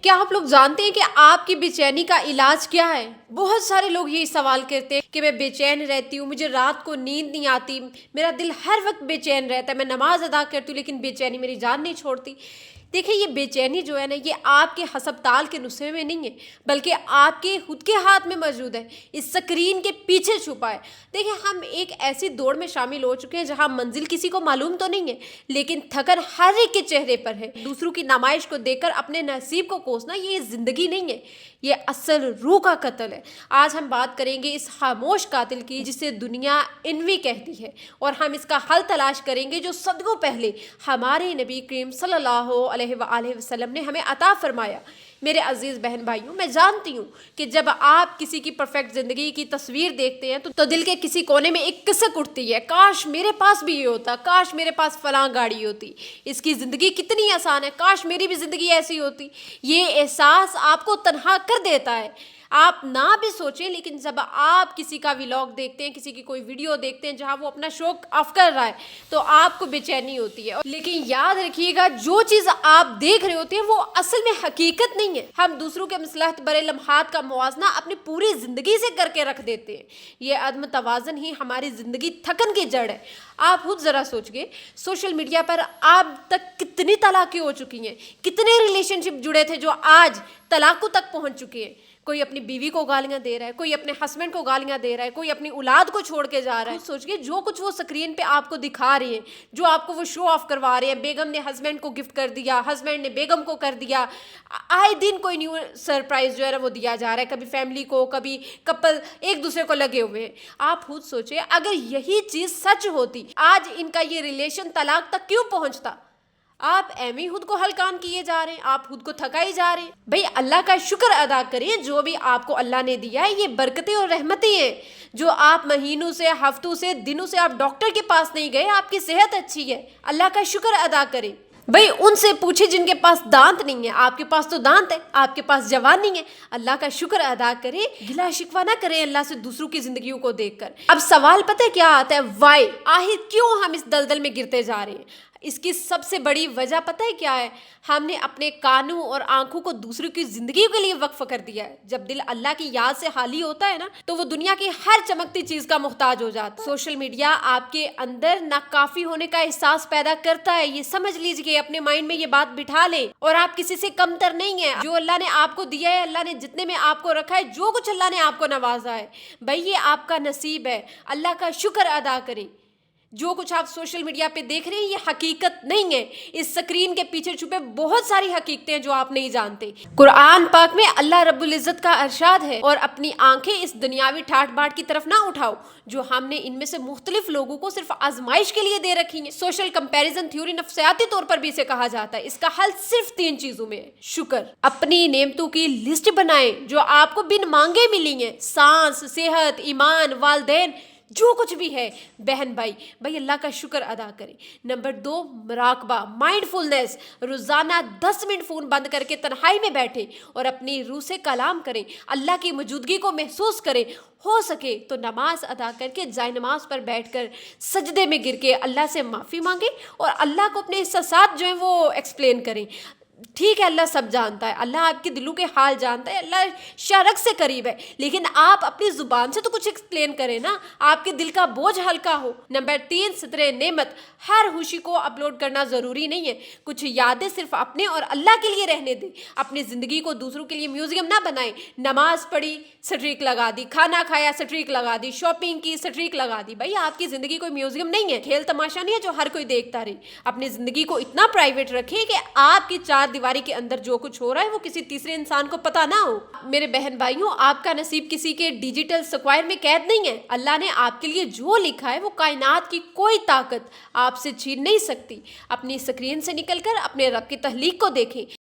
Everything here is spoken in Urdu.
کیا آپ لوگ جانتے ہیں کہ آپ کی بے چینی کا علاج کیا ہے؟ بہت سارے لوگ یہی سوال کرتے ہیں کہ میں بے چین رہتی ہوں، مجھے رات کو نیند نہیں آتی، میرا دل ہر وقت بے چین رہتا ہے، میں نماز ادا کرتی ہوں لیکن بے چینی میری جان نہیں چھوڑتی۔ دیکھیں، یہ بے چینی جو ہے نا، یہ آپ کے ہسپتال کے نسخے میں نہیں ہے، بلکہ آپ کے خود کے ہاتھ میں موجود ہے، اس اسکرین کے پیچھے چھپا ہے۔ دیکھیں، ہم ایک ایسی دوڑ میں شامل ہو چکے ہیں جہاں منزل کسی کو معلوم تو نہیں ہے، لیکن تھکن ہر ایک کے چہرے پر ہے۔ دوسروں کی نمائش کو دیکھ کر اپنے نصیب کو کوسنا، یہ زندگی نہیں ہے، یہ اصل روح کا قتل ہے۔ آج ہم بات کریں گے اس خاموش قاتل کی جسے دنیا انوی کہتی ہے، اور ہم اس کا حل تلاش کریں گے جو صدیوں پہلے ہمارے نبی کریم صلی اللہ علیہ وآلہ وسلم نے ہمیں عطا فرمایا۔ میرے عزیز بہن بھائیوں، میں جانتی ہوں کہ جب آپ کسی کی پرفیکٹ زندگی کی تصویر دیکھتے ہیں تو دل کے کسی کونے میں ایک کسک اٹھتی ہے، کاش میرے پاس بھی یہ ہوتا، کاش میرے پاس فلاں گاڑی ہوتی، اس کی زندگی کتنی آسان ہے، کاش میری بھی زندگی ایسی ہوتی۔ یہ احساس آپ کو تنہا کر دیتا ہے۔ آپ نہ بھی سوچیں، لیکن جب آپ کسی کا ولاگ دیکھتے ہیں، کسی کی کوئی ویڈیو دیکھتے ہیں جہاں وہ اپنا شوق آف کر رہا ہے، تو آپ کو بے چینی ہوتی ہے۔ لیکن یاد رکھیے گا، جو چیز آپ دیکھ رہے ہوتے ہیں وہ اصل میں حقیقت نہیں ہے۔ ہم دوسروں کے مصلحت برے لمحات کا موازنہ اپنی پوری زندگی سے کر کے رکھ دیتے ہیں۔ یہ عدم توازن ہی ہماری زندگی تھکن کی جڑ ہے۔ آپ خود ذرا سوچئے، سوشل میڈیا پر اب تک کتنی طلاقیں ہو چکی ہیں، کتنے ریلیشن شپ جڑے تھے جو آج طلاقوں تک پہنچ چکے ہیں۔ کوئی اپنی بیوی کو گالیاں دے رہا ہے، کوئی اپنے ہسبینڈ کو گالیاں دے رہا ہے، کوئی اپنی اولاد کو چھوڑ کے جا رہا ہے۔ سوچئے، جو کچھ وہ سکرین پہ آپ کو دکھا رہے ہیں، جو آپ کو وہ شو آف کروا رہے ہیں، بیگم نے ہسبینڈ کو گفٹ کر دیا، ہسبینڈ نے بیگم کو کر دیا، آئے دن کوئی نیو سرپرائز جو ہے وہ دیا جا رہا ہے، کبھی فیملی کو، کبھی کپل ایک دوسرے کو لگے ہوئے ہیں۔ آپ خود سوچیں، اگر یہی چیز سچ ہوتی، آج ان کا یہ ریلیشن طلاق تک کیوں پہنچتا؟ آپ ایویں خود کو ہلکان کیے جا رہے ہیں، آپ خود کو تھکائی جا رہے ہیں۔ بھئی اللہ کا شکر ادا کریں، جو بھی آپ کو اللہ نے دیا ہے یہ برکتیں اور رحمتیں ہیں۔ جو آپ مہینوں سے، ہفتوں سے، دنوں سے آپ ڈاکٹر کے پاس نہیں گئے، آپ کی صحت اچھی ہے، اللہ کا شکر ادا کریں۔ بھئی ان سے پوچھیں جن کے پاس دانت نہیں ہے، آپ کے پاس تو دانت ہے، آپ کے پاس جوان نہیں ہے، اللہ کا شکر ادا کریں، گلہ شکوہ نہ کریں اللہ سے دوسروں کی زندگیوں کو دیکھ کر۔ اب سوال پتہ ہے کیا آتا ہے؟ وائی؟ آخر کیوں ہم اس دلدل میں گرتے جا رہے ہیں؟ اس کی سب سے بڑی وجہ پتہ ہے کیا ہے؟ ہم نے اپنے کانوں اور آنکھوں کو دوسروں کی زندگی کے لیے وقف کر دیا ہے۔ جب دل اللہ کی یاد سے خالی ہوتا ہے نا، تو وہ دنیا کی ہر چمکتی چیز کا محتاج ہو جاتا ہے۔ سوشل میڈیا آپ کے اندر ناکافی ہونے کا احساس پیدا کرتا ہے، یہ سمجھ لیجئے، اپنے مائنڈ میں یہ بات بٹھا لیں، اور آپ کسی سے کم تر نہیں ہیں۔ جو اللہ نے آپ کو دیا ہے، اللہ نے جتنے میں آپ کو رکھا ہے، جو کچھ اللہ نے آپ کو نوازا ہے، بھئی یہ آپ کا نصیب ہے، اللہ کا شکر ادا کریں۔ جو کچھ آپ سوشل میڈیا پہ دیکھ رہے ہیں یہ حقیقت نہیں ہے، اس سکرین کے پیچھے چھپے بہت ساری حقیقتیں ہیں جو آپ نہیں جانتے۔ قرآن پاک میں اللہ رب العزت کا ارشاد ہے، اور اپنی آنکھیں اس دنیاوی ٹھاٹ باٹ کی طرف نہ اٹھاؤ جو ہم نے ان میں سے مختلف لوگوں کو صرف آزمائش کے لیے دے رکھی ہیں۔ سوشل کمپیریزن تھیوری نفسیاتی طور پر بھی اسے کہا جاتا ہے۔ اس کا حل صرف 3 چیزوں میں ہے۔ شکر، اپنی نعمتوں کی لسٹ بنائیں جو آپ کو بن مانگے ملی ہیں، سانس، صحت، ایمان، والدین، جو کچھ بھی ہے۔ بہن بھائی اللہ کا شکر ادا کریں۔ نمبر 2، مراقبہ، مائنڈ فلنس۔ روزانہ 10 منٹ فون بند کر کے تنہائی میں بیٹھیں اور اپنی روح سے کلام کریں، اللہ کی موجودگی کو محسوس کریں۔ ہو سکے تو نماز ادا کر کے جائے نماز پر بیٹھ کر سجدے میں گر کے اللہ سے معافی مانگیں، اور اللہ کو اپنے احساسات جو ہیں وہ ایکسپلین کریں۔ ٹھیک ہے، اللہ سب جانتا ہے، اللہ آپ کے دلوں کے حال جانتا ہے، اللہ شرک سے قریب ہے، لیکن آپ اپنی زبان سے تو کچھ ایکسپلین کریں نا، آپ کے دل کا بوجھ ہلکا ہو۔ نمبر 3، سترے نعمت۔ ہر خوشی کو اپلوڈ کرنا ضروری نہیں ہے، کچھ یادیں صرف اپنے اور اللہ کے لیے رہنے دیں۔ اپنی زندگی کو دوسروں کے لیے میوزیم نہ بنائیں۔ نماز پڑھی، سٹریک لگا دی، کھانا کھایا، سٹریک لگا دی، شاپنگ کی، سٹریک لگا دی۔ بھائی آپ کی زندگی کوئی میوزیم نہیں ہے، کھیل تماشا نہیں ہے جو ہر کوئی دیکھتا رہے۔ اپنی زندگی کو اتنا پرائیویٹ رکھیں کہ آپ کی 4 دیواری کے اندر جو کچھ ہو رہا ہے وہ کسی تیسرے انسان کو پتہ نہ ہو۔ میرے بہن بھائیوں، آپ کا نصیب کسی کے ڈیجیٹل سکوائر میں قید نہیں ہے۔ اللہ نے آپ کے لیے جو لکھا ہے وہ کائنات کی کوئی طاقت آپ سے چھین نہیں سکتی۔ اپنی سکرین سے نکل کر اپنے رب کی تخلیق کو دیکھیں۔